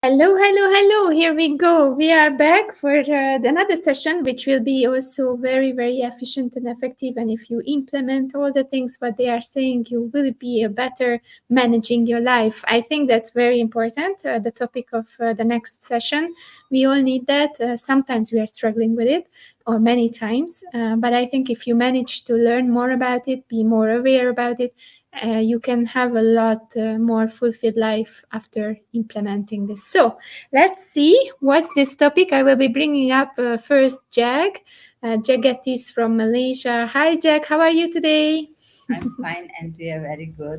Hello, hello, hello. Here we go. We are back for another session, which will be also very, very efficient and effective. And if you implement all the things what they are saying, you will be a better managing your life. I think that's very important. The topic of the next session, we all need that. Sometimes we are struggling with it, or many times. But I think if you manage to learn more about it, be more aware about it, you can have a lot more fulfilled life after implementing this. So let's see what's this topic. I will be bringing up first Jack. Jagat is from Malaysia. Hi, Jack. How are you today? I'm fine, Andrea. Very good.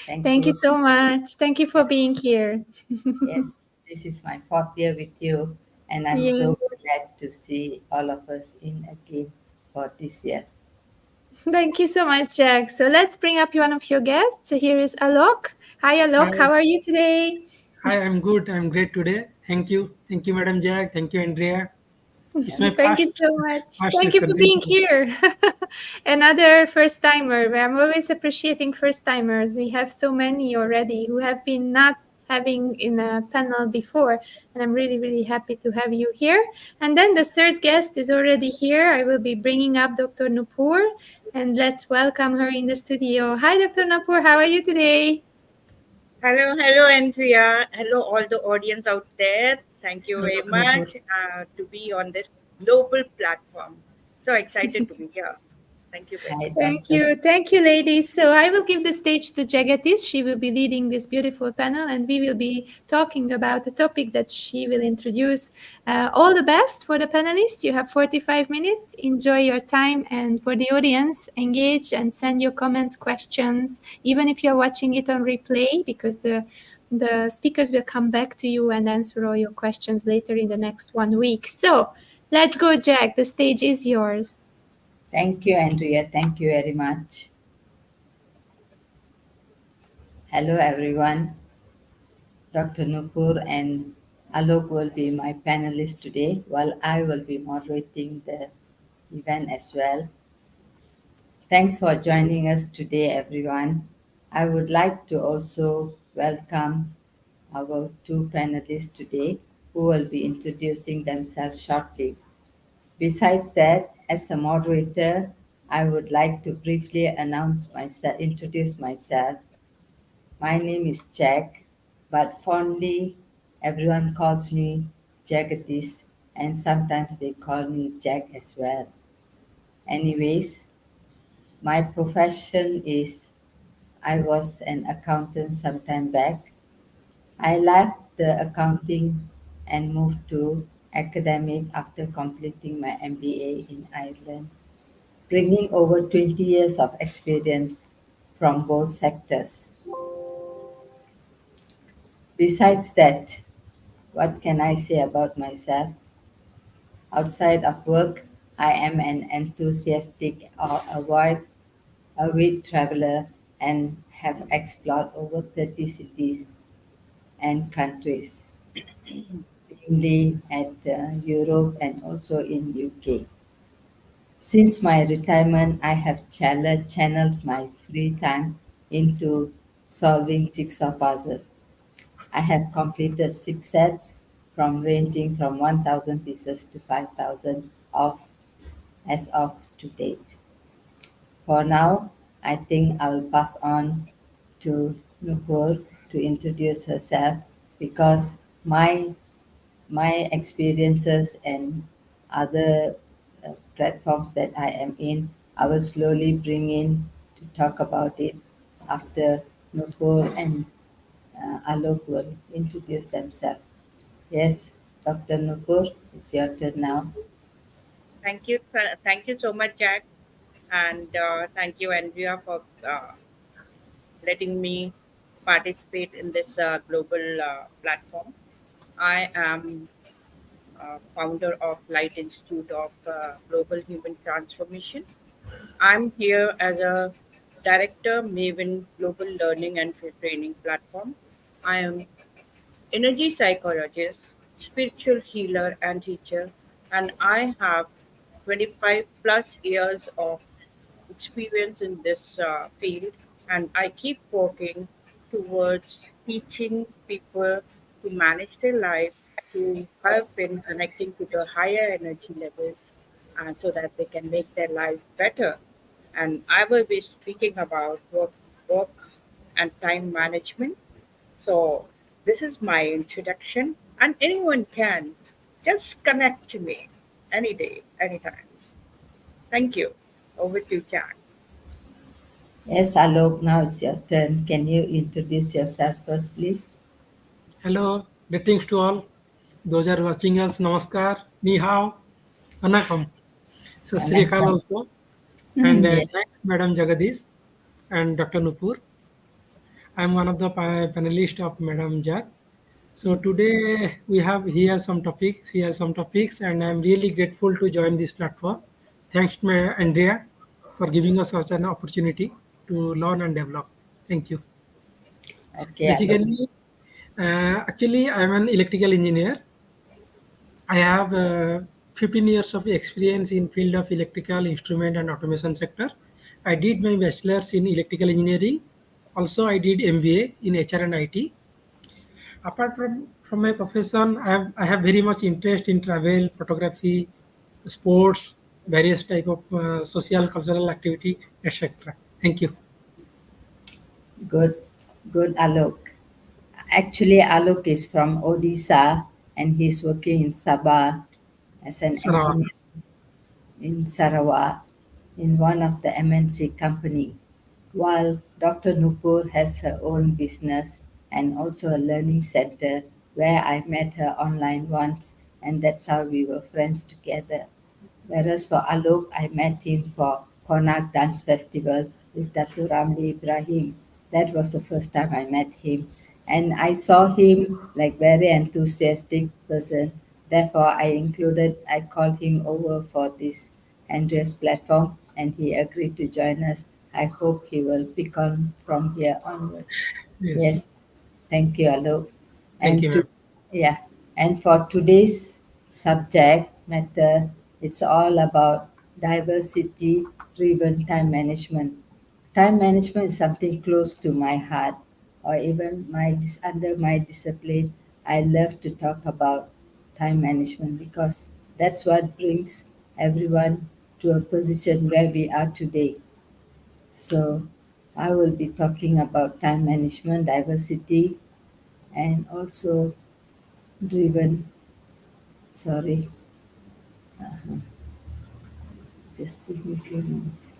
Thank Thank you you. so much. Thank you for Yeah, being here. yes, this is my fourth year with you, and I'm Yeah. so glad to see all of us in again for this year. Thank you so much, Jack. So let's bring up one of your guests. So here is Alok. Hi, Alok. Hi, How are you today? hi, I'm good. I'm great today. Thank you, Madam Jack. Thank you, Andrea. It's my Thank you first so much. first Thank you for being session. here. Another first timer. I'm always appreciating first timers. We have so many already who have been not having in a panel before, and I'm really, really happy to have you here. And then the third guest is already here. I will be bringing up Dr. Nupur, and let's welcome her in the studio. Hi, Dr. Nupur. How are you today? Hello, Andrea. Hello, all the audience out there. Thank you Hello, very Dr. Nupur. much to be on this global platform. So excited to be here. Thank you very Hi, much. Thank Doctor. you. Thank you, ladies. So I will give the stage to Jagatis. She will be leading this beautiful panel and we will be talking about a topic that she will introduce. All the best for the panelists. You have 45 minutes. Enjoy your time. And for the audience, engage and send your comments, questions, even if you're watching it on replay, because the speakers will come back to you and answer all your questions later in the next 1 week. So let's go, Jack. The stage is yours. Thank you, Andrea. Thank you very much. Hello, everyone. Dr. Nupur and Alok will be my panelists today, while I will be moderating the event as well. Thanks for joining us today, everyone. I would like to also welcome our two panelists today who will be introducing themselves shortly. Besides that, as a moderator, I would like to briefly introduce myself. My name is Jack, but fondly everyone calls me Jagatis, and sometimes they call me Jack as well. Anyways, my profession is I was an accountant some time back. I left the accounting and moved to academic after completing my MBA in Ireland, bringing over 20 years of experience from both sectors. Besides that, what can I say about myself? Outside of work, I am an enthusiastic avid traveler and have explored over 30 cities and countries, mainly at Europe and also in UK. Since my retirement, I have channeled my free time into solving jigsaw puzzle. I have completed six sets from ranging from 1,000 pieces to 5,000 of as of to date. For now, I think I will pass on to Nupur to introduce herself because my experiences and other platforms that I am in, I will slowly bring in to talk about it after Nupur and Alok will introduce themselves. Yes, Dr. Nupur, it's your turn now. Thank you so much, Jack, and thank you, Andrea, for letting me participate in this global platform. I am founder of Light Institute of Global Human Transformation. I'm here as a director, Maven Global Learning and Training Platform. I am energy psychologist, spiritual healer, and teacher, and I have 25 plus years of experience in this field, and I keep working towards teaching people to manage their life, to help in connecting to the higher energy levels, and so that they can make their life better. And I will be speaking about work and time management. So this is my introduction, and anyone can just connect to me any day, anytime. Thank you. Over to Jack. Yes, Alok, now it's your turn. Can you introduce yourself first, please? Hello, greetings to all. Those are watching us, namaskar, ni hao, anakam, sat sri akal Vanakkam. also. And Yes. thanks, Madam Jagadish and Dr. Nupur. I'm one of the panelists of Madam Jag. So today he has some topics, and I'm really grateful to join this platform. Thanks, Andrea, for giving us such an opportunity to learn and develop. Thank you. Okay, Alok. Basically, actually, I'm an electrical engineer. I have 15 years of experience in field of electrical instrument and automation sector. I did my bachelor's in electrical engineering. Also, I did MBA in HR and IT. Apart from my profession, I have very much interest in travel, photography, sports, various type of social cultural activity, etc. Thank you. Good, good, Alok. Actually, Alok is from Odisha and he's working in Sabah as an Sarawak. engineer in Sarawak in one of the MNC company, while Dr. Nupur has her own business and also a learning center where I met her online once, and that's how we were friends together. Whereas for Alok, I met him for Konak Dance Festival with Datu Ramli Ibrahim. That was the first time I met him. And I saw him like very enthusiastic person. Therefore, I called him over for this Andreas platform and he agreed to join us. I hope he will pick on from here onwards. Yes. Yes, thank you, Alok. Thank you, And ma'am. yeah, and for today's subject matter, it's all about diversity-driven time management. Time management is something close to my heart, or even under my discipline. I love to talk about time management because that's what brings everyone to a position where we are today. So I will be talking about time management, diversity, and also driven. Sorry, just give me a few minutes.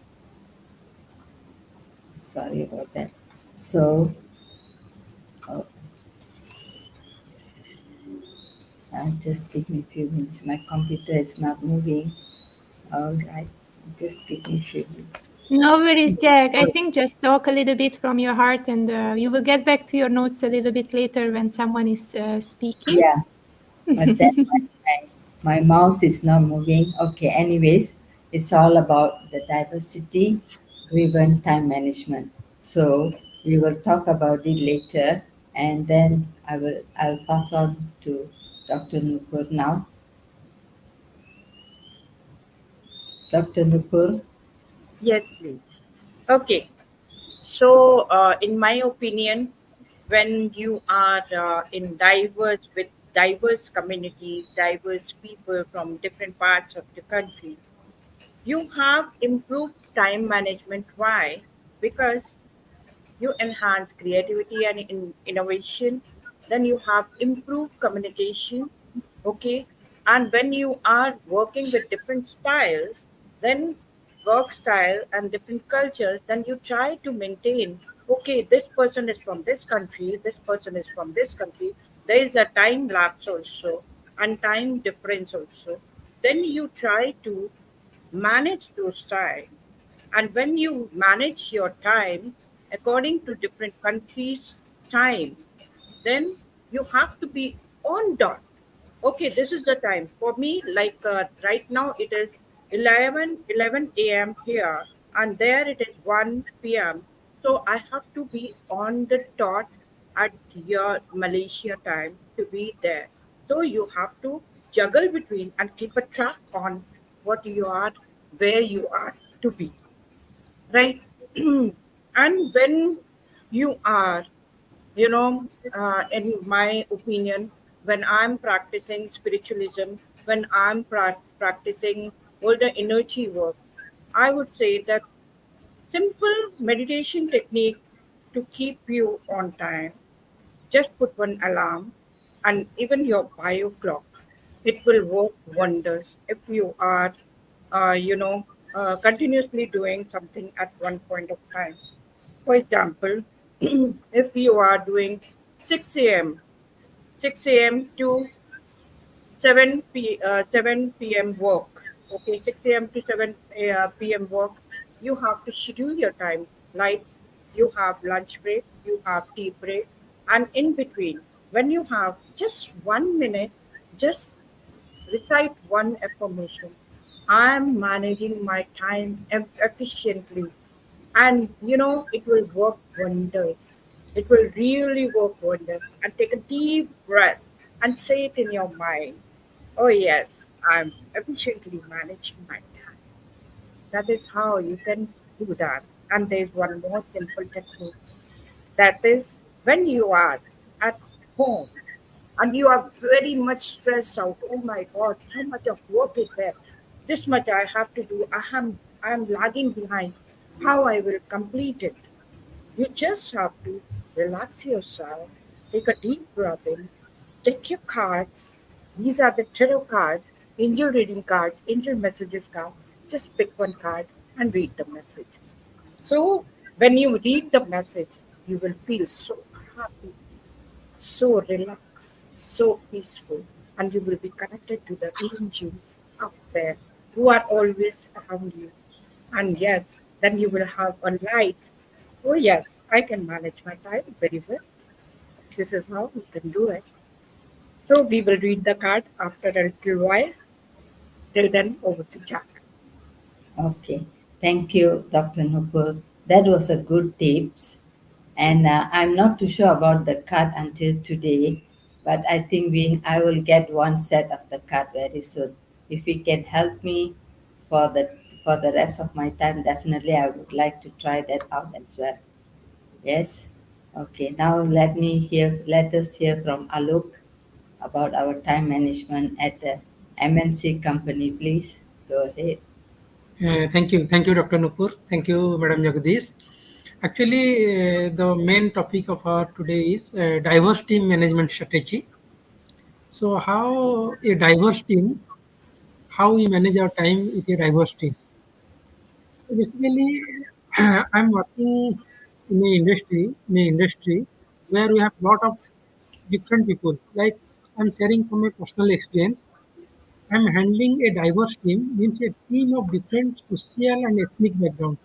Sorry about that. So, oh, just give me a few minutes. My computer is not moving. All right, just give me a few minutes. No worries, Jack. I think just talk a little bit from your heart, and you will get back to your notes a little bit later when someone is speaking. Yeah, but then my mouse is not moving. Okay, anyways, it's all about the diversity driven time management. So we will talk about it later and then I'll pass on to Dr. Nupur now. Dr. Nupur, Yes, please. Okay. So, in my opinion, when you are in diverse communities, diverse people from different parts of the country, you have improved time management. Why? Because you enhance creativity and innovation, then you have improved communication. Okay, and when you are working with different styles, then work style and different cultures, then you try to maintain, okay, this person is from this country, this person is from this country, there is a time lapse also and time difference also, then you try to manage those time. And when you manage your time according to different countries' time, then you have to be on dot. Okay, this is the time. For me, like right now, it is 11 a.m. here, and there it is 1 p.m. So I have to be on the dot at your Malaysia time to be there. So you have to juggle between and keep a track on what you are, where you are to be, right? And when you are In my opinion, when I'm practicing spiritualism, when I'm practicing all the energy work, I would say that simple meditation technique to keep you on time. Just put one alarm and even your bio clock. It will work wonders if you are, uh, you know, continuously doing something at one point of time. For example, if you are doing 6 a.m., 6 a.m. to 7 p.m. work. Okay, 6 a.m. to 7 p.m. work. You have to schedule your time. Like you have lunch break, you have tea break, and in between, when you have just 1 minute, just recite one affirmation. I am managing my time efficiently, and it will work wonders. It will really work wonders. And take a deep breath and say it in your mind. Oh, yes, I'm efficiently managing my time. That is how you can do that. And there's one more simple technique. That is when you are at home and you are very much stressed out. Oh my God, so much of work is there. This much I have to do. I am lagging behind. How I will complete it? You just have to relax yourself, take a deep breath in, take your cards. These are the tarot cards, angel reading cards, angel messages card. Just pick one card and read the message. So when you read the message, you will feel so happy, so relaxed, so peaceful, and you will be connected to the angels up there who are always around you. And yes, then you will have a light. Oh, yes, I can manage my time very well. This is how we can do it. So we will read the card after a little while. Till then, over to Jack. Okay, thank you, Dr. Nupur. That was a good tips. And I'm not too sure about the card until today, but I think I will get one set of the card very soon. If you can help me for the rest of my time, definitely I would like to try that out as well. Yes. Okay. Now let us hear from Alok about our time management at the MNC company, please. Go ahead. Thank you, Dr. Nupur. Thank you, Madam Jagdish. Actually, the main topic of our today is diverse team management strategy. So, how a diverse team, how we manage our time with a diverse team. So basically, I'm working in a industry where we have lot of different people. Like I'm sharing from a personal experience. I'm handling a diverse team means a team of different social and ethnic background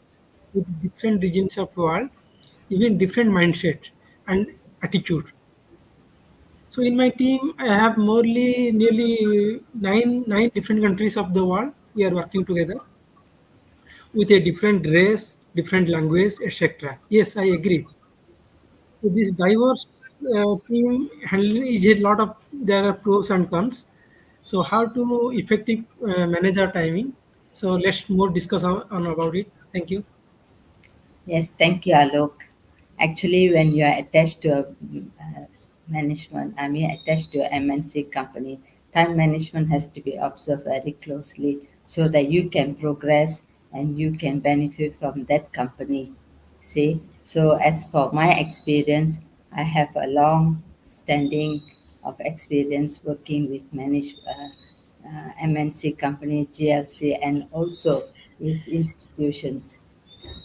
with different regions of the world, even different mindset and attitude. So in my team, I have nearly nine different countries of the world. We are working together with a different race, different language, etc. Yes, I agree. So this diverse team handling is a lot of there are pros and cons. So how to effective manage our timing. So let's more discuss on about it. Thank you. Yes, thank you, Alok. Actually, when you are attached to a management, I mean attached to a MNC company, time management has to be observed very closely so that you can progress and you can benefit from that company. See, so as for my experience, I have a long standing of experience working with MNC company, GLC, and also with institutions.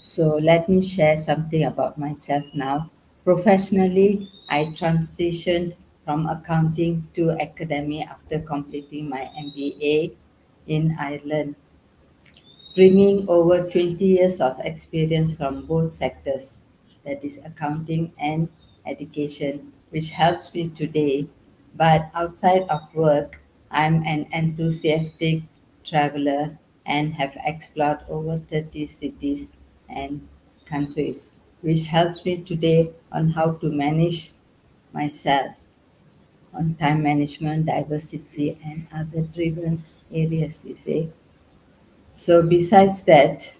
So let me share something about myself now. Professionally, I transitioned from accounting to academy after completing my MBA in Ireland, bringing over 20 years of experience from both sectors, that is accounting and education, which helps me today. But outside of work, I'm an enthusiastic traveler and have explored over 30 cities and countries, which helps me today on how to manage myself on time management, diversity, and other driven areas, you see. So besides that,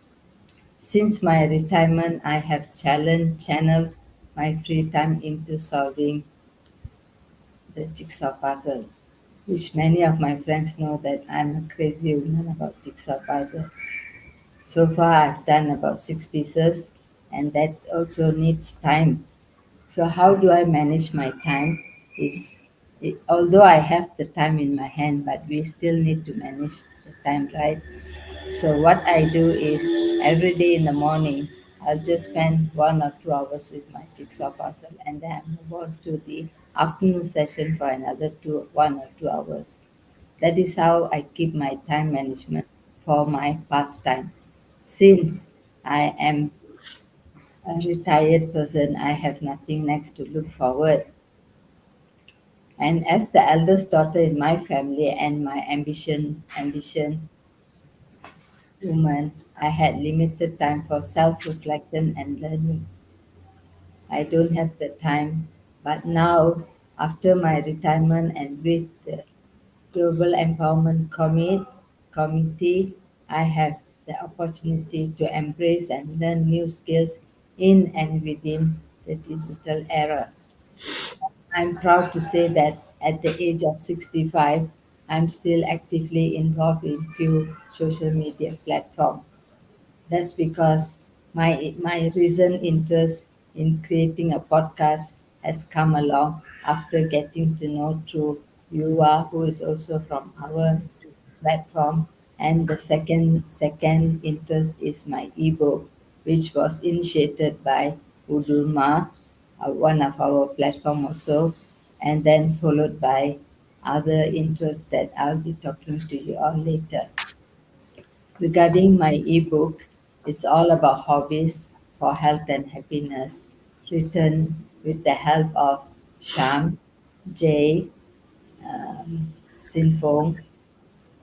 since my retirement, I have channeled my free time into solving the jigsaw puzzle, which many of my friends know that I'm a crazy woman about jigsaw puzzle. So far, I've done about 6 pieces, and that also needs time. So, how do I manage my time? Is although I have the time in my hand, but we still need to manage the time, right? So what I do is every day in the morning, I'll just spend 1 or 2 hours with my jigsaw puzzle, and then I move on to the afternoon session for another 1 or 2 hours. That is how I keep my time management for my pastime. Since I am a retired person, I have nothing next to look forward. And as the eldest daughter in my family and my ambition woman, I had limited time for self reflection and learning. I don't have the time, but now, after my retirement and with the Global Empowerment Committee, I have the opportunity to embrace and learn new skills in and within the digital era. I'm proud to say that at the age of 65, I'm still actively involved in few social media platforms. That's because my recent interest in creating a podcast has come along after getting to know through Yuva, who is also from our platform. And the second interest is my ebook, which was initiated by Uduma, one of our platform also, and then followed by other interests that I'll be talking to you all later. Regarding my ebook, it's all about hobbies for health and happiness, written with the help of Sham, Jay, Sinfong,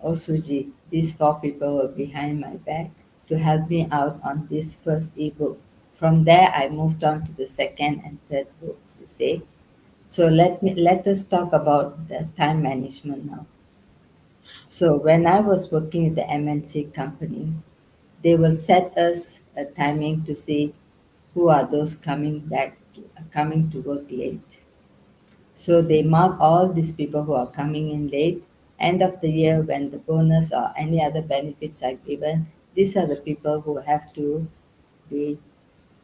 Osuji. These four people were behind my back to help me out on this first ebook. From there, I moved on to the second and third books. You see. So let us talk about the time management now. So when I was working with the MNC company, they will set us a timing to see who are those coming to work late. So they mark all these people who are coming in late. End of the year, when the bonus or any other benefits are given, these are the people who have to be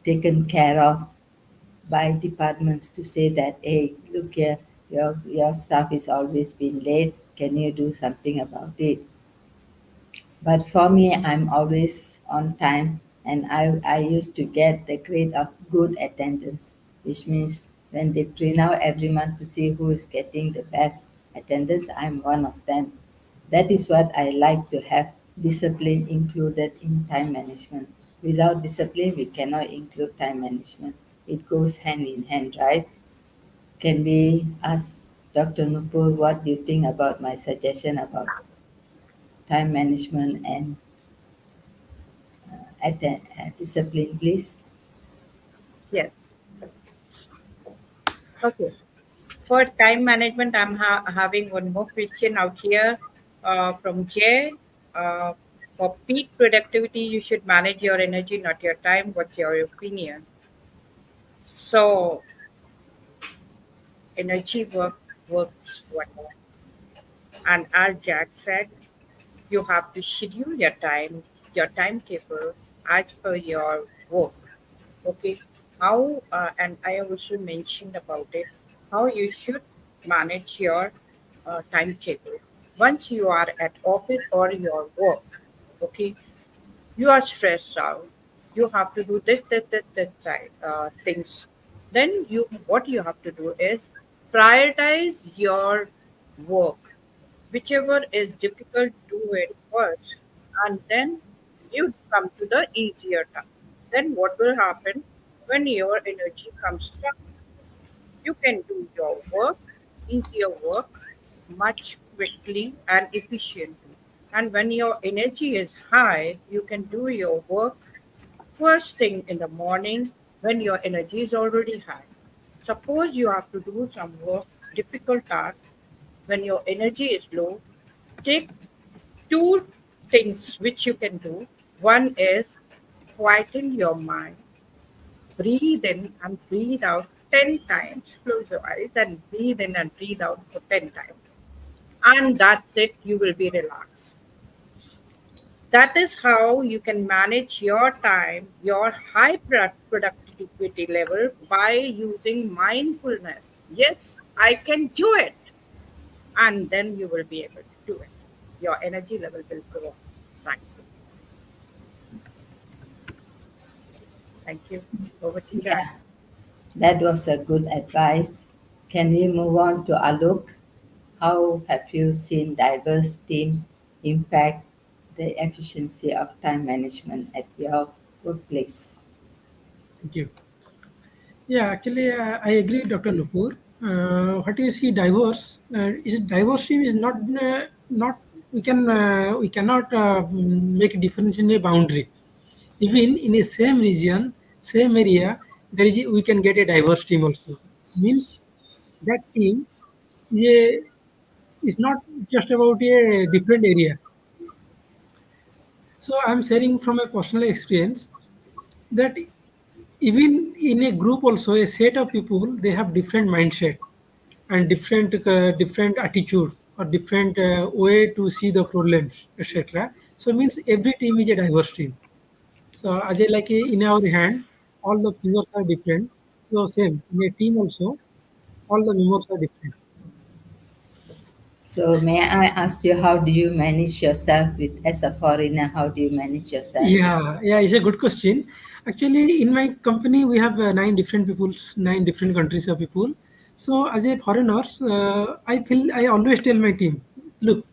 taken care of by departments to say that, hey, look here, your staff is always been late. Can you do something about it? But for me, I'm always on time, and I used to get the grade of good attendance, which means when they print out every month to see who is getting the best attendance, I'm one of them. That is what I like to have discipline included in time management. Without discipline, we cannot include time management. It goes hand in hand, right? Can we ask Dr. Nupur what do you think about my suggestion about time management and discipline, please? Yes. Okay. For time management, I'm having one more question out here from Jay. Uh, for peak productivity, you should manage your energy, not your time. What's your opinion? So, energy works wonder. And as Jack said, you have to schedule your timetable as per your work. Okay, how and I also mentioned about it how you should manage your timetable once you are at office or your work. Okay, you are stressed out, you have to do this things. Then you what you have to do is prioritize your work, whichever is difficult, do it first, and then you come to the easier task. Then what will happen when your energy comes down? You can do your work, easier work, much quickly and efficiently. And when your energy is high, you can do your work first thing in the morning when your energy is already high. Suppose you have to do some work, difficult task, when your energy is low, take two things which you can do. One is quieten your mind. Breathe in and breathe out 10 times. Close your eyes and breathe in and breathe out for 10 times. And that's it, you will be relaxed. That is how you can manage your time, your high productivity level by using mindfulness. Yes, I can do it. And then you will be able to do it. Your energy level will go up. Thanks. Thank you. Over to Jack. Yeah, that was a good advice. Can we move on to Alok? How have you seen diverse teams impact the efficiency of time management at your workplace? Thank you. Yeah, actually, I agree, Dr. Nupur. What you see, diverse team is not we cannot make a difference in a boundary. Even in a same region, same area, we can get a diverse team also. Means that team is, is not just about a different area. So I'm sharing from a personal experience that even in a group also a set of people they have different mindset and different attitude or different way to see the problems, etc. So means every team is a diverse team. So as I like in our hand, all the members are different. So same in a team also, all the members are different. So, may I ask you, how do you manage yourself with as a foreigner? How do you manage yourself? Yeah, it's a good question. Actually, in my company, we have nine different countries of people. So, as a foreigners, I always tell my team, look,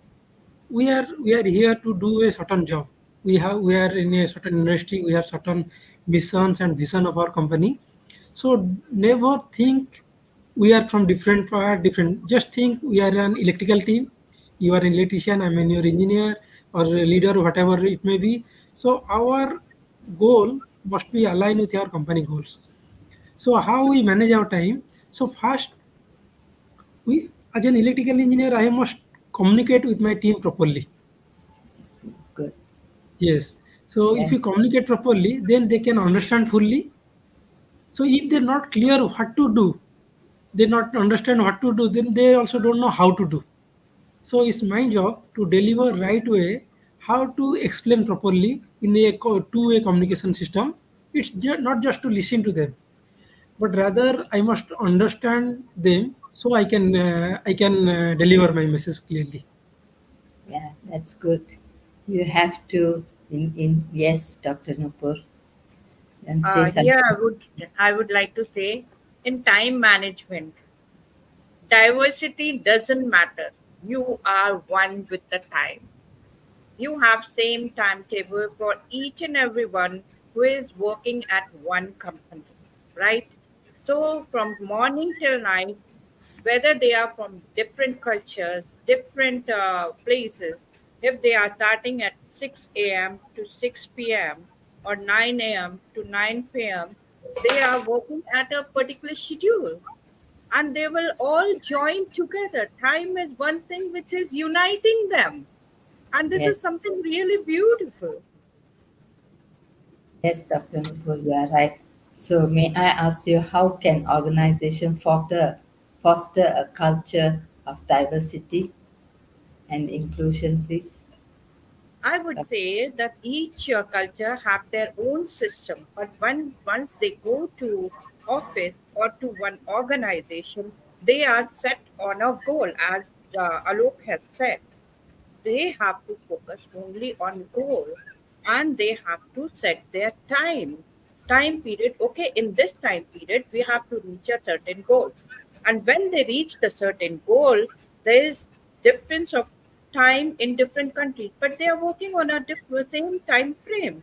we are here to do a certain job. We are in a certain industry. We have certain missions and vision of our company. So, never think we are from different. Just think we are an electrical team. You are an electrician. I'm an your engineer or a leader, whatever it may be. So our goal must be aligned with your company goals. So how we manage our time? So first, we as an electrical engineer, I must communicate with my team properly. Yes, good. Yes. So if Yeah. you communicate properly, then they can understand fully. So if they're not clear what to do, they not understand what to do, then they also don't know how to do. So it's my job to deliver right way, how to explain properly in a two-way communication system. It's not just to listen to them, but rather I must understand them so I can deliver my message clearly. Yeah, that's good. You have to, in yes, Dr. Nupur, and say Here something. I would like to say in time management, diversity doesn't matter. You are one with the time. You have same timetable for each and everyone who is working at one company, right? So from morning till night, whether they are from different cultures, different places, if they are starting at 6 a.m. to 6 p.m. or 9 a.m. to 9 p.m., they are working at a particular schedule and they will all join together. Time is one thing which is uniting them. And this is Yes, something really beautiful. yes, Dr. Nupur, you are right. So, may I ask you, how can organization foster a culture of diversity and inclusion, please? I would say that each culture have their own system, but once they go to office or to one organization, they are set on a goal, as Alok has said. They have to focus only on goal, and they have to set their time period. Okay, in this time period, we have to reach a certain goal, and when they reach the certain goal, there is difference of time in different countries, but they are working on a different same time frame.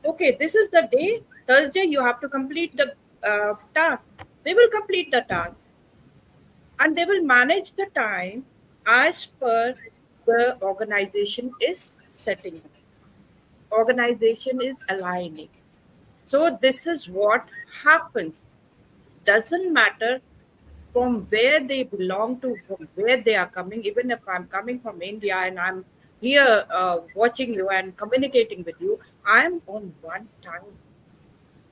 Okay, this is the day, Thursday. You have to complete the task. They will complete the task, and they will manage the time as per the organization is setting up. Organization is aligning. So this is what happens. Doesn't matter from where they belong to, from where they are coming. Even if I'm coming from India and I'm here watching you and communicating with you, I'm on one time.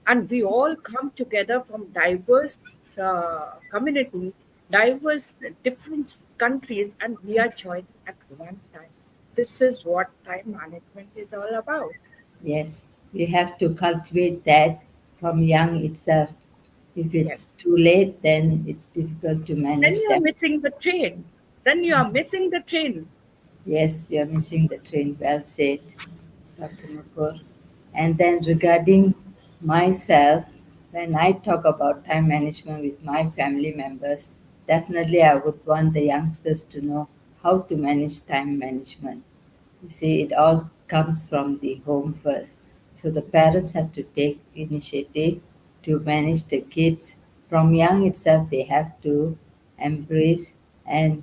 and we all come together from diverse community, diverse different countries, and we are joined at one time. This is what time management is all about. Yes, you have to cultivate that from young itself. If Yes. it's too late, then it's difficult to Then manage you are them. missing the train. Then you are missing the train. Yes, you are missing the train. Well said, Dr. Nupur. And then regarding myself, when I talk about time management with my family members, definitely I would want the youngsters to know how to manage time management. You see, it all comes from the home first. So the parents have to take initiative to manage the kids. From young itself, they have to embrace and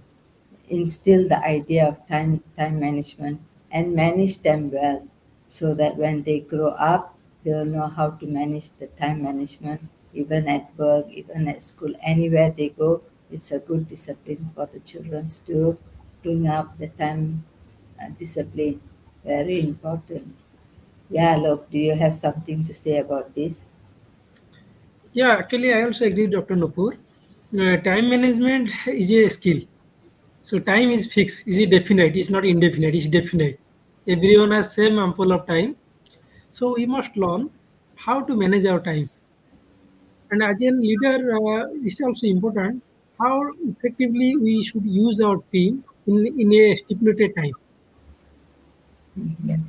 instill the idea of time management and manage them well so that when they grow up, they'll know how to manage the time management even at work, even at school, anywhere they go. It's a good discipline for the children to bring up the time discipline. Very important. Yeah, look, do you have something to say about this? Yeah, actually, I also agree, Dr. Nupur. Time management is a skill. So time is fixed. Is it definite? It's not indefinite. It's definite. Everyone has same ample of time. So we must learn how to manage our time. And as a leader, it's also important how effectively we should use our team in a stipulated time. Yes.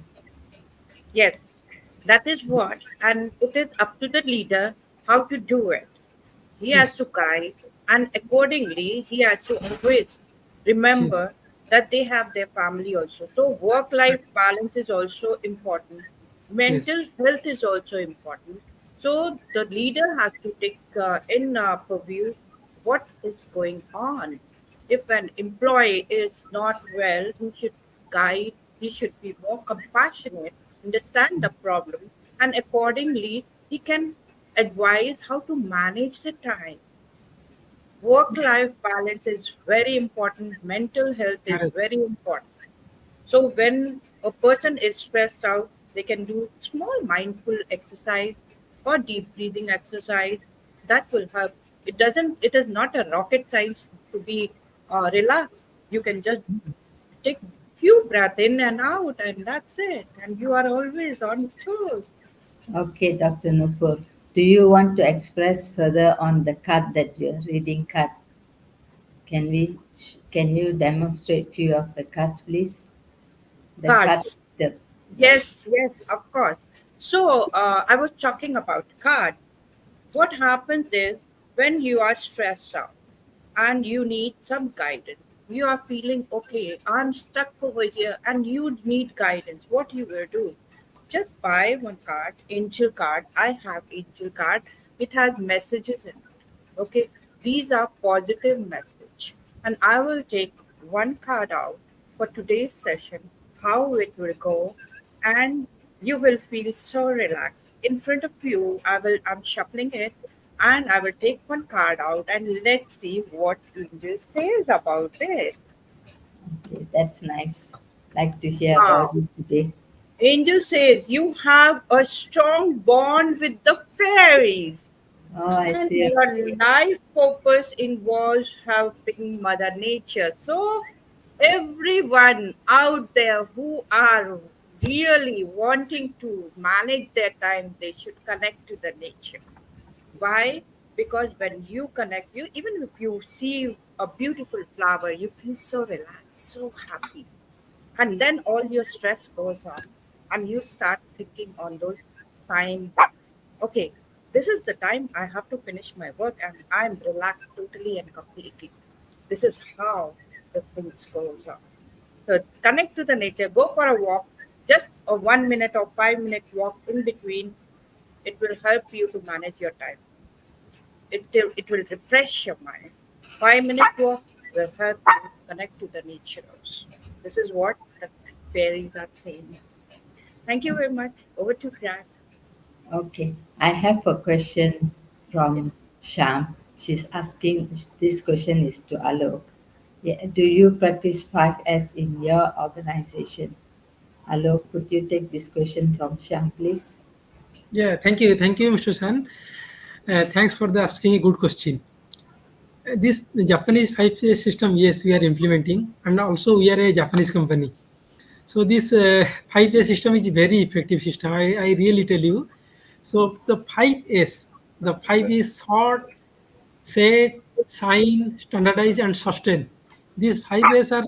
Yes. That is what, and it is up to the leader how to do it. He has to Yes. guide, and accordingly, he has to always Yes. remember that they have their family also. So, work life balance is also important, Yes. mental health is also important. So, the leader has to take in purview what is going on. If an employee is not well, he should guide, he should be more compassionate, understand the problem, and accordingly, he can advise how to manage the time. Work life balance is very important, mental health is Correct. very important. So when a person is stressed out, they can do small mindful exercise or deep breathing exercise. That will help. It is not a rocket science to be relaxed. You can just take few breath in and out, and that's it, and you are always on tour. Okay, Dr. Nupur. Do you want to express further on the card that you're reading card? Can you demonstrate few of the cards, please? The card. Cards. Yes. Yes, of course. So I was talking about card. What happens is when you are stressed out and you need some guidance, you are feeling okay, I'm stuck over here, and you need guidance. What you will do? Just buy one card, angel card. I have angel card. It has messages in it. Okay, these are positive message, and I will take one card out for today's session. How it will go, and you will feel so relaxed. In front of you, I'm shuffling it, and I will take one card out, and let's see what angel says about it. Okay, that's nice. Like to hear about Wow. it today. Angel says you have a strong bond with the fairies, Oh, I and see. your Okay. life purpose involves helping Mother Nature. So, everyone out there who are really wanting to manage their time, they should connect to the nature. Why? Because when you connect, you even if you see a beautiful flower, you feel so relaxed, so happy, and then all your stress goes on, and you start thinking on those time. Okay, this is the time I have to finish my work, and I'm relaxed totally and completely. This is how the things goes on. So connect to the nature, go for a walk, just a 1 minute or 5 minute walk in between. It will help you to manage your time. It will refresh your mind. 5 minute walk will help you connect to the nature also. This is what the fairies are saying. Thank you very much. Over to Jack. Okay. I have a question from Yes. Sham. She's asking, this question is to Alok. Yeah, do you practice 5S in your organization? Alok, could you take this question from Sham, please? Yeah, thank you, Mr. San. Thanks for the asking a good question. This Japanese 5 phase system, yes, we are implementing, and also we are a Japanese company. So this 5 phase system is very effective system. I really tell you. So the 5 S, the 5 is sort, set, sign, standardize, and sustain. These 5 A's are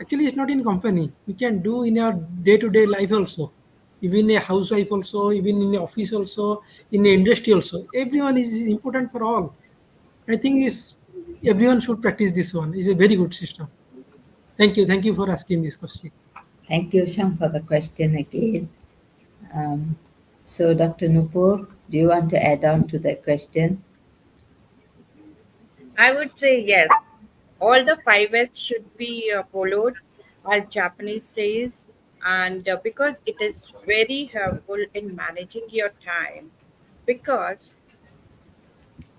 actually it's not in company. We can do in our day-to-day life also. Even a housewife also, even in the office also, in the industry also. Everyone is important for all. I think is everyone should practice this one. It's a very good system. Thank you. Thank you for asking this question. Thank you, Sham, for the question again. Um, so, Dr. Nupur, do you want to add on to that question? I would say yes. All the 5S should be followed, as Japanese says, and because it is very helpful in managing your time. Because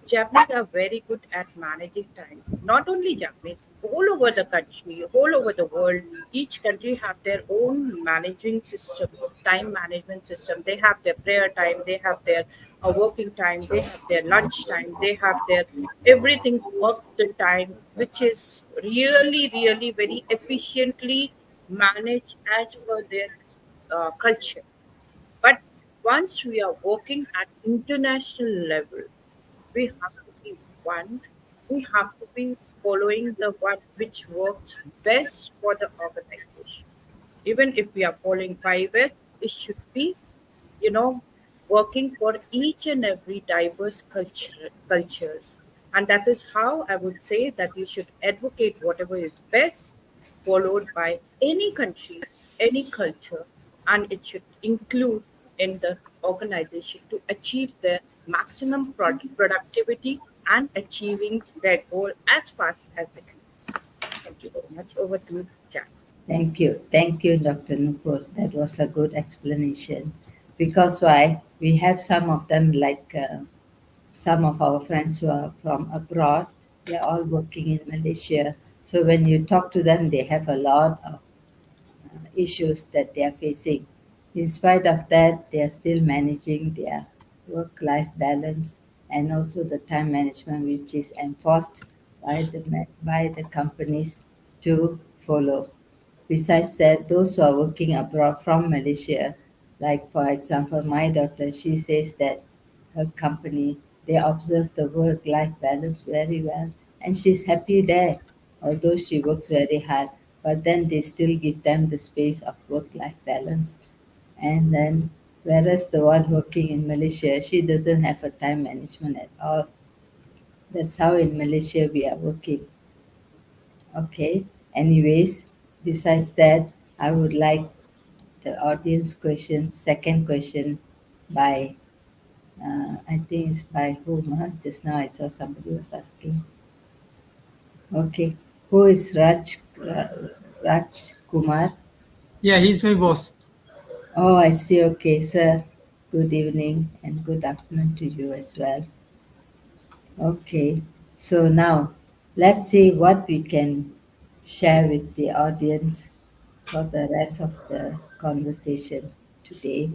Japanese are very good at managing time. Not only Japanese, all over the country, all over the world, each country have their own managing system, time management system. They have their prayer time, they have their working time, they have their lunch time, they have their everything work the time, which is really, really very efficiently managed as per their culture. But once we are working at international level, we have to be one. We have to be following the one which works best for the organization. Even if we are following 5S, it should be, you know, working for each and every diverse cultures. And that is how I would say that you should advocate whatever is best, followed by any country, any culture, and it should include in the organization to achieve their maximum productivity and achieving their goal as fast as they can. Thank you very much. Over to Jack. Thank you. Thank you, Dr. Nupur. That was a good explanation. Because why? We have some of them, like some of our friends who are from abroad, they're all working in Malaysia. So when you talk to them, they have a lot of issues that they are facing. In spite of that, they are still managing their work life balance and also the time management, which is enforced by by the companies to follow. Besides that, those who are working abroad from Malaysia, like for example, my daughter, she says that her company, they observe the work-life balance very well, and she's happy there. Although she works very hard, but then they still give them the space of work-life balance. And then, whereas the one working in Malaysia, she doesn't have a time management at all. That's how in Malaysia we are working. Okay. Anyways, besides that, I would like the audience question, second question by, I think it's by whom? Huh? Just now I saw somebody was asking. Okay. Who is Raj Kumar? Yeah, he's my boss. Oh, I see. Okay, sir. Good evening and good afternoon to you as well. Okay. So now let's see what we can share with the audience for the rest of the conversation today.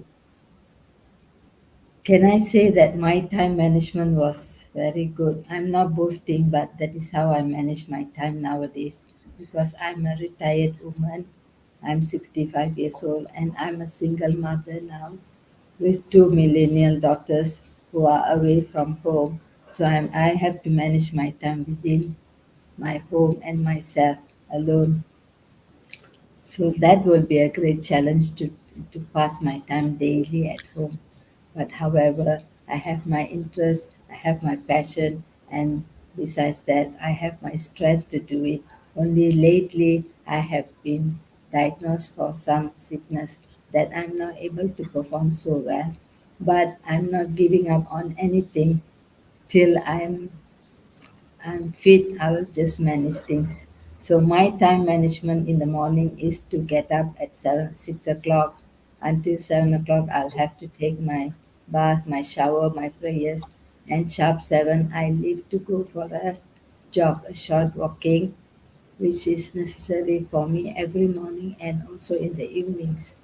Can I say that my time management was very good? I'm not boasting, but that is how I manage my time nowadays because I'm a retired woman. I'm 65 years old and I'm a single mother now with two millennial daughters who are away from home. So I have to manage my time within my home and myself alone. So that will be a great challenge to pass my time daily at home. But however, I have my interest, I have my passion, and besides that, I have my strength to do it. Only lately, I have been diagnosed for some sickness that I'm not able to perform so well. But I'm not giving up on anything till I'm fit, I will just manage things. So my time management in the morning is to get up at 6 o'clock. Until 7 o'clock, I'll have to take my bath, my shower, my prayers, and sharp 7, I leave to go for a jog, a short walking, which is necessary for me every morning and also in the evenings.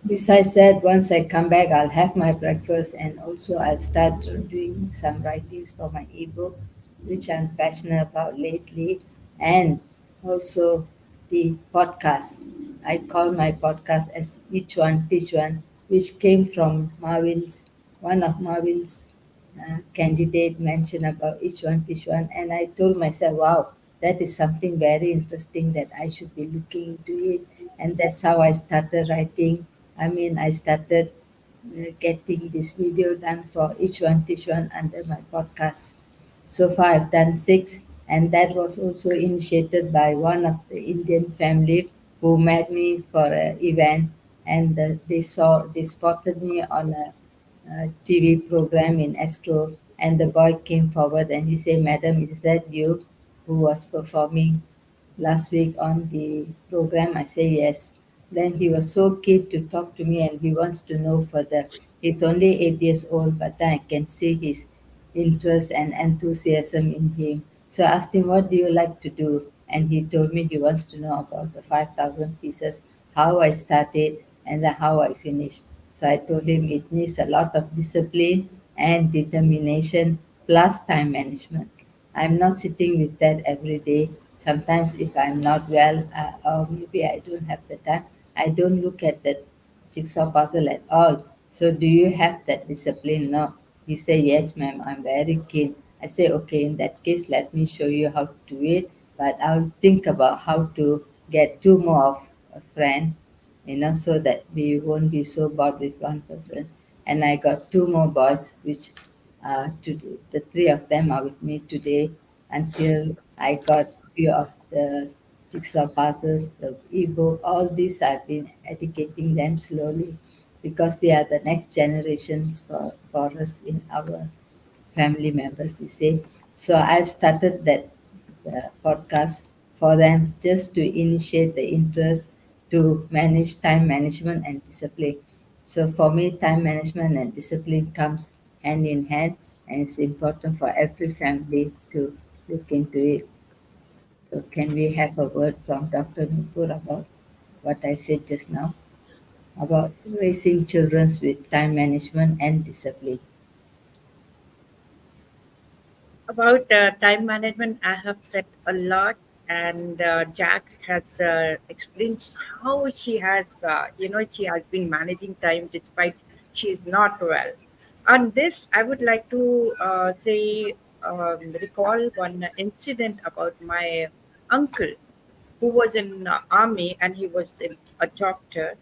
Besides that, once I come back, I'll have my breakfast and also I'll start doing some writings for my ebook, which I'm passionate about lately, and also the podcast. I call my podcast as Each One Teach One, which came from one of Marvin's candidate mentioned about each one teach one, and I told myself, wow, that is something very interesting that I should be looking into it, and that's how I started writing. I mean, I started getting this video done for each one teach one under my podcast. So far, I've done six, and that was also initiated by one of the Indian family who met me for an event, and they spotted me on a TV program in Astro, and the boy came forward and he said, "Madam, is that you who was performing last week on the program?" I say yes. Then he was so keen to talk to me and he wants to know further. He's only 8 years old, but I can see his interest and enthusiasm in him. So I asked him, "What do you like to do?" And he told me he wants to know about the 5,000 pieces, how I started, and then how I finished. So I told him it needs a lot of discipline and determination plus time management. I'm not sitting with that every day. Sometimes, if I'm not well, or maybe I don't have the time, I don't look at that jigsaw puzzle at all. So, do you have that discipline? No. He say, "Yes, ma'am, I'm very keen." I say, "Okay, in that case, let me show you how to do it, but I'll think about how to get two more of a friend, so that we won't be so bored with one person." And I got two more boys, which the three of them are with me today until I got few of the jigsaw puzzles, the ebook, all these I've been educating them slowly because they are the next generations for us in our family members, you see. So I've started that podcast for them just to initiate the interest to manage time management and discipline. So for me, time management and discipline comes hand in hand, and it's important for every family to look into it. So can we have a word from Dr. Nupur about what I said just now about raising children with time management and discipline? About time management, I have said a lot, and Jack has explained how she has, she has been managing time despite she's not well. On this, I would like to recall one incident about my uncle who was in army and he was a doctor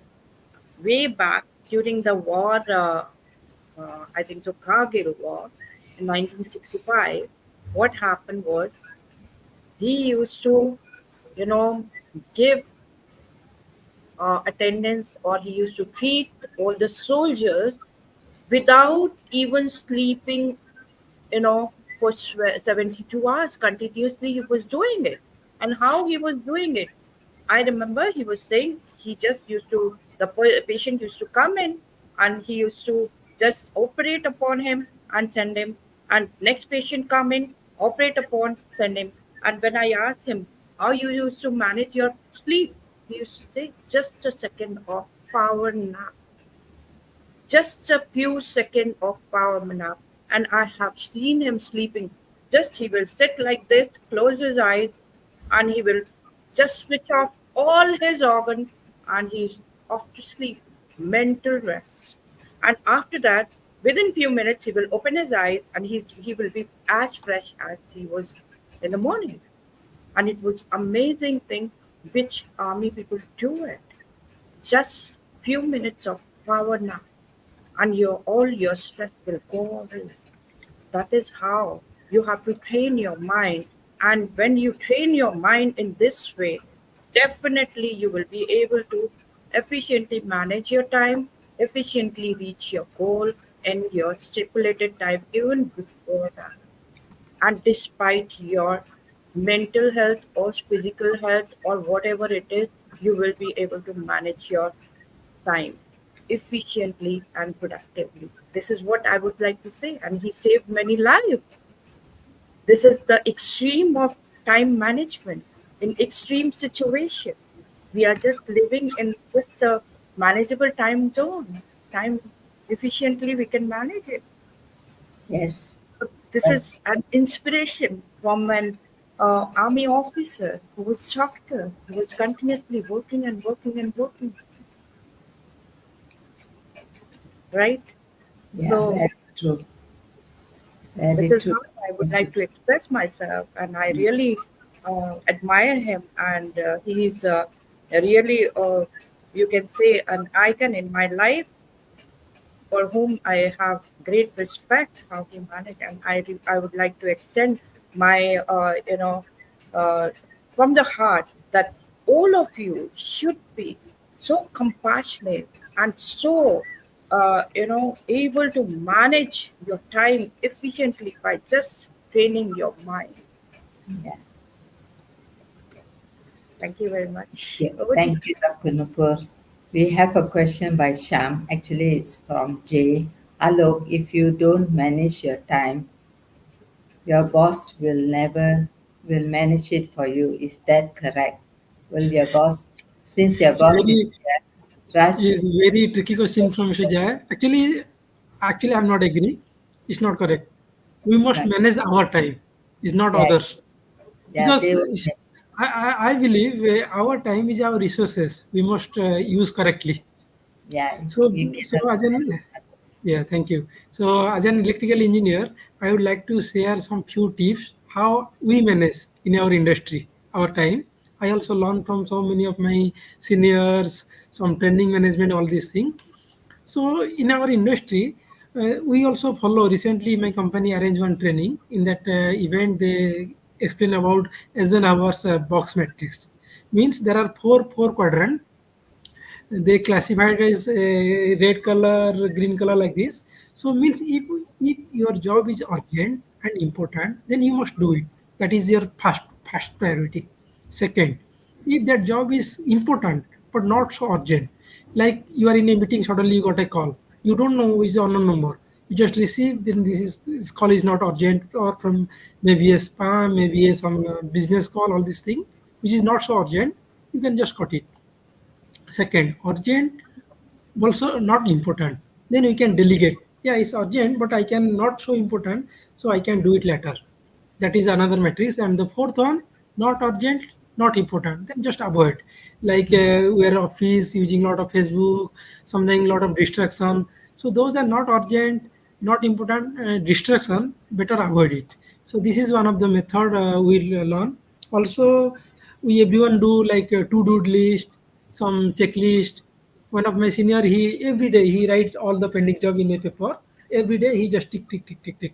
way back during the war. I think so, Kargil War in 1965. What happened was he used to, you know, give attendance, or he used to treat all the soldiers without even sleeping, for 72 hours continuously. He was doing it. And how he was doing it? I remember he was saying he just used to, the patient used to come in and he used to just operate upon him and send him. And next patient come in, operate upon, send him. And when I asked him how you used to manage your sleep, he used to say just a second of power nap, just a few seconds of power nap. And I have seen him sleeping. Just he will sit like this, close his eyes, and he will just switch off all his organs and he's off to sleep. Mental rest. And after that, within few minutes, he will open his eyes and he will be as fresh as he was in the morning. And it was amazing thing which army people do it. Just few minutes of power nap and all your stress will go away. That is how you have to train your mind. And when you train your mind in this way, definitely you will be able to efficiently manage your time, efficiently reach your goal in your stipulated time, even before that. And despite your mental health or physical health or whatever it is, you will be able to manage your time efficiently and productively. This is what I would like to say. And he saved many lives. This is the extreme of time management in extreme situation. We are just living in just a manageable time zone, time efficiently we can manage it. Yes. This Yes. is an inspiration from an army officer who was doctor, who was continuously working and working and working, right? Yeah. So Very true. this Very is true. how I would like to express myself, and I really admire him, and he is really, you can say, an icon in my life, for whom I have great respect how he managed, and I would like to extend my uh, from the heart that all of you should be so compassionate and so able to manage your time efficiently by just training your mind. Yeah. Thank you very much. Yeah. Over to you. Thank you, Dr. Nupur. We have a question by Sham. Actually, it's from Jay. Alok, if you don't manage your time, your boss will manage it for you. Is that correct? Will your boss, since your boss is Very there, is rush? very tricky question from Mr. Jaya. Actually, I'm not agree. It's not correct. We It's must not. manage our time. It's not Yeah, others. yeah, Because they will. I believe our time is our resources. We must use correctly. Yeah, So, you so cannot as manage an others. yeah, thank you. So, as an electrical engineer, I would like to share some few tips how we manage in our industry our time. I also learned from so many of my seniors, some training management, all these things. So, in our industry, we also follow. Recently, my company arranged one training. In that event, they explain about Eisenhower's box matrix. Means there are four quadrant, they classified as red color, green color, like this. So means if your job is urgent and important, then you must do it. That is your first priority. Second, if that job is important but not so urgent, like you are in a meeting, suddenly you got a call, you don't know who is the unknown number, you just receive, then this call is not urgent, or from maybe a spam, maybe a some business call, all this thing which is not so urgent, you can just cut it. Second, urgent, also not important. Then we can delegate. Yeah, it's urgent, but I can not so important, so I can do it later. That is another matrix. And the fourth one, not urgent, not important. Then just avoid. Like we're office using a lot of Facebook, something lot of distraction. So those are not urgent, not important distraction. Better avoid it. So this is one of the method we'll learn. Also, we everyone do like a to-do list, some checklist. One of my senior, he every day he write all the pending job in a paper. Every day he just tick tick tick tick tick.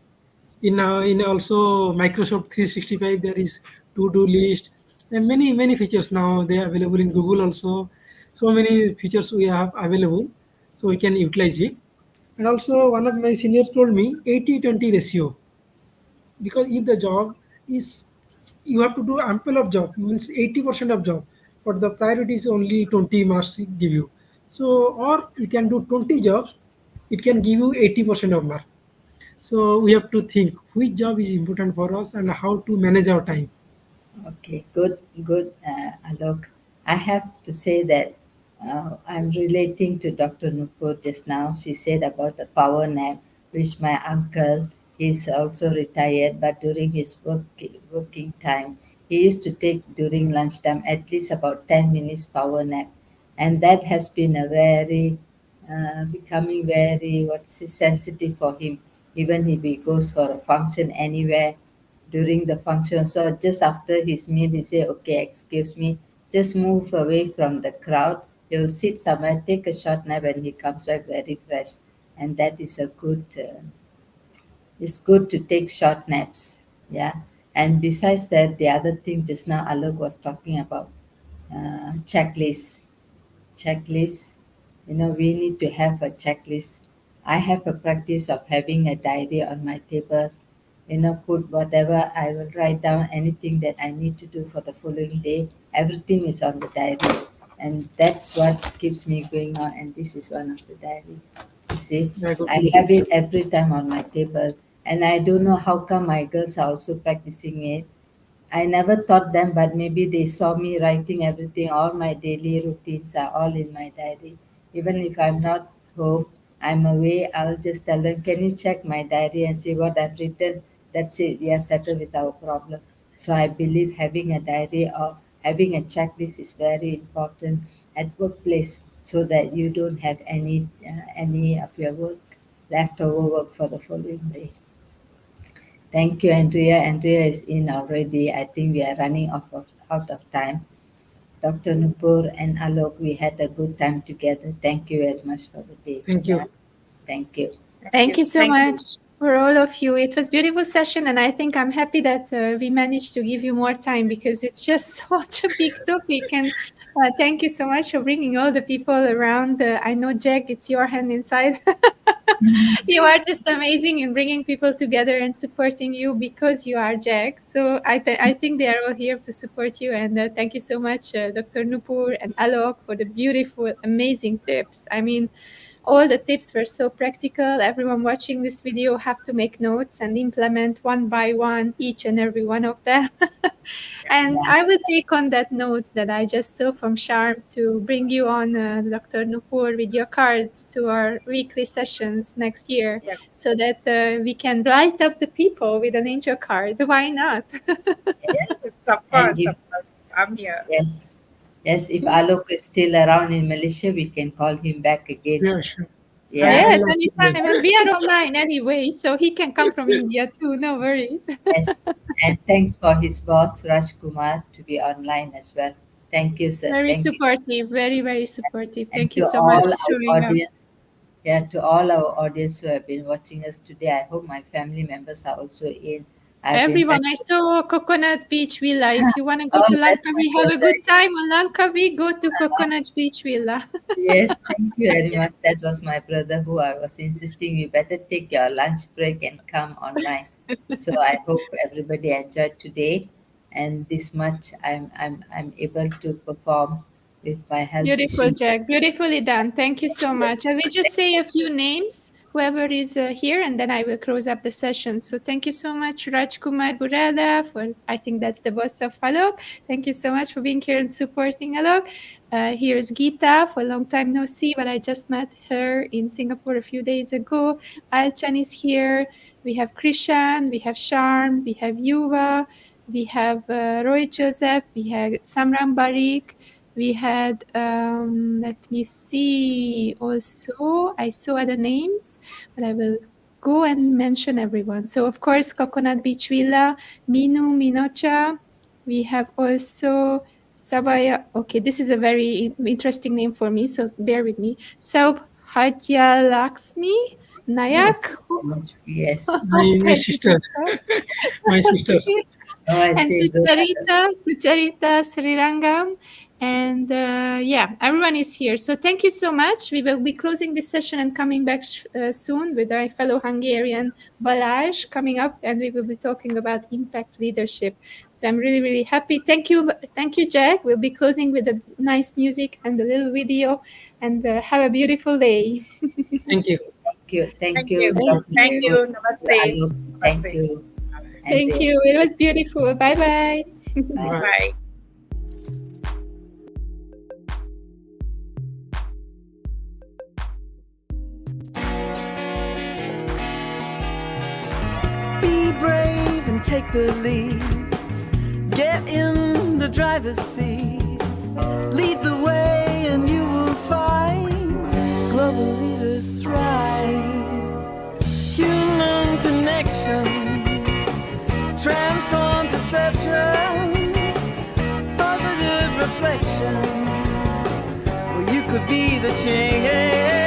In also Microsoft 365 there is to-do list and many features now they are available in Google also. So many features we have available, so we can utilize it. And also one of my seniors told me 80-20 ratio, because if the job is, you have to do ample of job, means 80% of job, but the priority is only 20 marks it give you. So or you can do 20 jobs, it can give you 80% of mark. So we have to think which job is important for us and how to manage our time. Okay, good, good, Alok. I have to say that I'm relating to Dr. Nupur just now. She said about the power nap, which my uncle is also retired, but during his working time, he used to take during lunchtime at least about 10 minutes power nap. And that has been a very, becoming very, sensitive for him, even if he goes for a function anywhere during the function. So just after his meal, he say, "Okay, excuse me, just move away from the crowd. He'll sit somewhere, take a short nap, and he comes back very fresh." And that is a good. It's good to take short naps. Yeah. And besides that, the other thing just now Alok was talking about checklist. Checklist. We need to have a checklist. I have a practice of having a diary on my table, put whatever I will write down, anything that I need to do for the following day. Everything is on the diary. And that's what keeps me going on. And this is one of the diary. You see, Yeah, good. I have it every time on my table. And I don't know how come my girls are also practicing it. I never taught them, but maybe they saw me writing everything. All my daily routines are all in my diary. Even if I'm not home, I'm away, I'll just tell them, can you check my diary and see what I've written? That's it, we are settled with our problem. So I believe having a diary or having a checklist is very important at workplace so that you don't have any of your work leftover work for the following day. Thank you, Andrea. Andrea is in already. I think we are running out of time. Dr. Nupur and Alok, we had a good time together. Thank you very much for the day. Thank Yeah, you. thank you. Thank you so Thank you. much for all of you. It was beautiful session, and I think I'm happy that we managed to give you more time because it's just such a big topic. And thank you so much for bringing all the people around. I know, Jack, it's your hand inside. You are just amazing in bringing people together and supporting you because you are Jack. So I think they are all here to support you. And thank you so much, Dr. Nupur and Alok, for the beautiful, amazing tips. I mean, all the tips were so practical. Everyone watching this video have to make notes and implement one by one each and every one of them. And Yeah, I will take on that note that I just saw from Sharm to bring you on, Dr. Nupur, with your cards to our weekly sessions next year Yes, so that we can light up the people with an angel card. Why not? yes. yes, of And course, if of course. I'm here. yes, yes, if Alok is still around in Malaysia, we can call him back again. Yeah, sure. Yeah, I Yes, love to anytime. play. I mean, we are online anyway, so he can come from India too. No worries. yes. And thanks for his boss, Raj Kumar, to be online as well. Thank you, sir. Very Thank you. supportive, very, very supportive. And Thank you to so much all for our showing up. audience, yeah, to all our audience who have been watching us today, I hope my family members are also in. I've been Everyone, I blessed. saw Coconut Beach Villa. If you want to go Oh, to that's my Langkawi, have a brother. good time on Langkawi, go to Coconut Beach Villa. Yes, thank you very Yes, much. That was my brother who I was insisting you better take your lunch break and come online. So I hope everybody enjoyed today, and this much I'm able to perform with my health Beautiful, issues. Jack. Beautifully done. Thank you so much. I will just say a few names, whoever is here, and then I will close up the session. So thank you so much, Rajkumar Burada, for, I think that's the boss of Alok. Thank you so much for being here and supporting Alok. Here's Geeta, for a long time no see, but I just met her in Singapore a few days ago. Alchan is here. We have Krishan, we have Sharm, we have Yuva, we have Roy Joseph, we have Samram Barik. We had, let me see, also, I saw other names, but I will go and mention everyone. So, of course, Coconut Beach Villa, Minu Minocha. We have also Sabaya. Okay, this is a very interesting name for me, so bear with me. Saub Hajya Laxmi Yes, Nayak. yes. My Okay. sister. My sister. Okay. Oh, I And say good. Sucharita Srirangam. And yeah, everyone is here. So thank you so much. We will be closing this session and coming back soon with our fellow Hungarian Balázs coming up, and we will be talking about impact leadership. So I'm really, really happy. Thank you, Jack. We'll be closing with a nice music and a little video. And have a beautiful day. Thank you. Thank you. Thank thank you, you. Thank Dr. Thank you. Noor. you. Thank you, Namaste. Alok. Thank Namaste. you, Thank Andrea. you. It was beautiful. Bye bye. Bye. Bye. Bye. Be brave and take the lead. Get in the driver's seat. Lead the way and you will find global leaders thrive. Human connection, transform perception, positive reflection. Well, you could be the change.